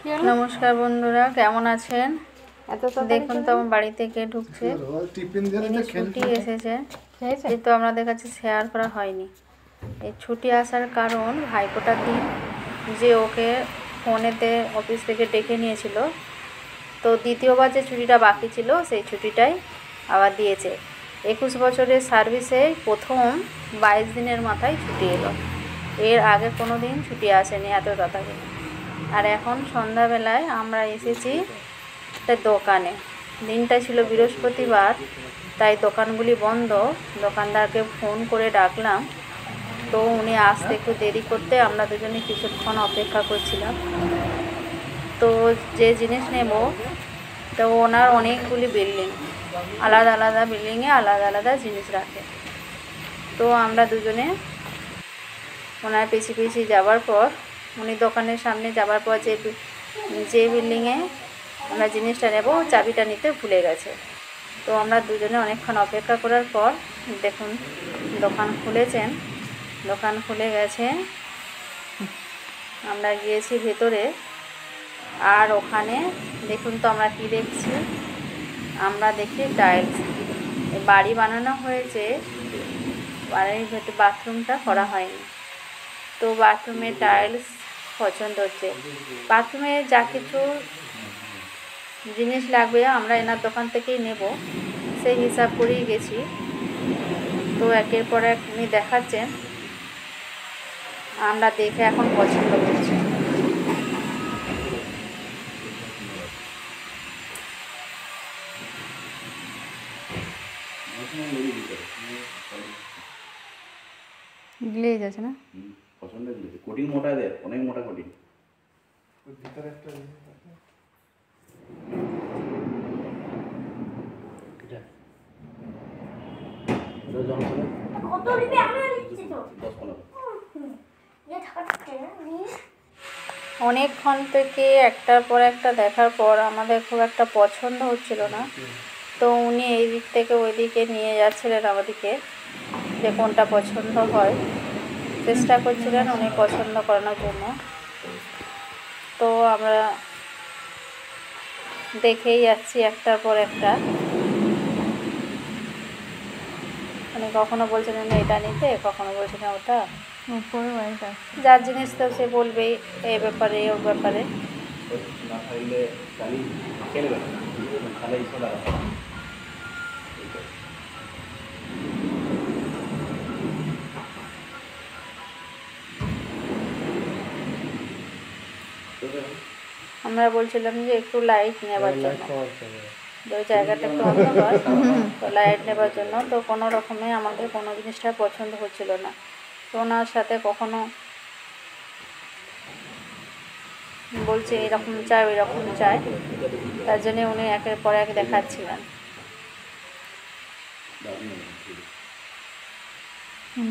নমস্কার বন্ধুরা, কেমন আছেন? দেখুন তো আমার বাড়ি থেকে ঢুকছে, ছুটি এসেছে কিন্তু আপনাদের কাছে শেয়ার করা হয়নি। এই ছুটি আসার কারণ ভাইফোঁটার দিন যে ওকে ফোনেতে অফিস থেকে ডেকে নিয়েছিল, তো দ্বিতীয়বার যে ছুটিটা বাকি ছিল সেই ছুটিটাই আবার দিয়েছে। 21 বছরের সার্ভিসে প্রথম 22 দিনের মাথায় ছুটি এলো। এর আগে কোনো দিন ছুটি আসেনি এত তাড়াতাড়ি। আর এখন সন্ধ্যাবেলায় আমরা এসেছি একটা দোকানে। দিনটা ছিল বৃহস্পতিবার, তাই দোকানগুলি বন্ধ। দোকানদারকে ফোন করে ডাকলাম, তো উনি আসতে একটু দেরি করতে আমরা দুজনে কিছুক্ষণ অপেক্ষা করছিলাম। তো যে জিনিস নেব, তো ওনার অনেকগুলি বিল্ডিং, আলাদা আলাদা বিল্ডিংয়ে আলাদা আলাদা জিনিস রাখে। তো আমরা দুজনে ওনার পিছিয়ে যাওয়ার পর, উনি দোকানের সামনে যাওয়ার পর যে বিল্ডিংয়ে আমরা জিনিসটা নেব চাবিটা নিতে ভুলে গেছে। তো আমরা দুজনে অনেকক্ষণ অপেক্ষা করার পর দেখুন দোকান খুলেছেন, দোকান খুলে গেছে। আমরা গিয়েছি ভেতরে, আর ওখানে দেখুন তো আমরা কি দেখছি। আমরা দেখি টাইলস। বাড়ি বানানো হয়েছে, বাড়ির ভেতর বাথরুমটা করা হয়নি। তো বাথরুমে টাইলস পছন্দ হচ্ছে। বাথরুমে যা কিছু জিনিস লাগবে আমরা এনার দোকান থেকেই নেব, সেই হিসাব করেই গেছি। তো একের পর এক উনি দেখাচ্ছেন, আমরা দেখে এখন পছন্দ করছি। গ্লেজ আছে না, পছন্দ হয়েছে। কোটিং মোটা দেয়, অনেক মোটা কোটিং। ভিতরে একটা অনেকক্ষণ থেকে একটার পর একটা দেখার পর আমাদের খুব একটা পছন্দ হচ্ছিল না। তো উনি এই দিক থেকে ওই দিকে নিয়ে যাচ্ছিলেন আমাদেরকে, যে কোনটা পছন্দ হয় চেষ্টা করছিলেন উনি পছন্দ করানোর জন্য। তো আমরা দেখেই যাচ্ছি একটার পর একটা। উনি কখনো বলছিলেন এটা নিতে, কখনো বলছিলেন ওটা। যার জিনিস তো সে বলবেই এই ব্যাপারে ওর ব্যাপারে। আমরা বলছিলাম যে একটু লাইট নেবার জন্য, ওই জায়গাটা একটু অন্ধকার, তো লাইট নেবার জন্য। তো কোনো রকমে আমাদের কোনো জিনিসটা পছন্দ হচ্ছিল না। তো ওনার সাথে কখনো বলছে এরকম চাই ওই রকম চাই, তার জন্যে উনি একের পর এক দেখাচ্ছিলেন।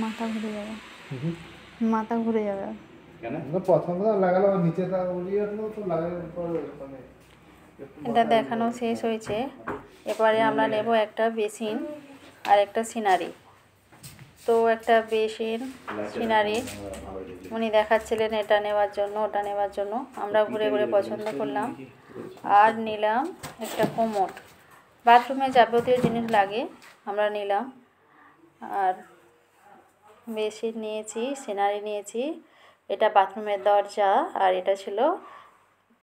মাথা ঘুরে যাবে, মাথা ঘুরে যাবে। এটা দেখানো শেষ হয়েছে। এবারে আমরা নেব একটা বেসিন আর একটা সিনারি। তো একটা বেসিন সিনারি উনি দেখাচ্ছিলেন এটা নেওয়ার জন্য ওটা নেওয়ার জন্য। আমরা ঘুরে ঘুরে পছন্দ করলাম আর নিলাম একটা কোমোড। বাথরুমে যাবতীয় জিনিস লাগে আমরা নিলাম। আর বেসিন নিয়েছি, সিনারি নিয়েছি, এটা বাথরুমের দরজা, আর এটা ছিল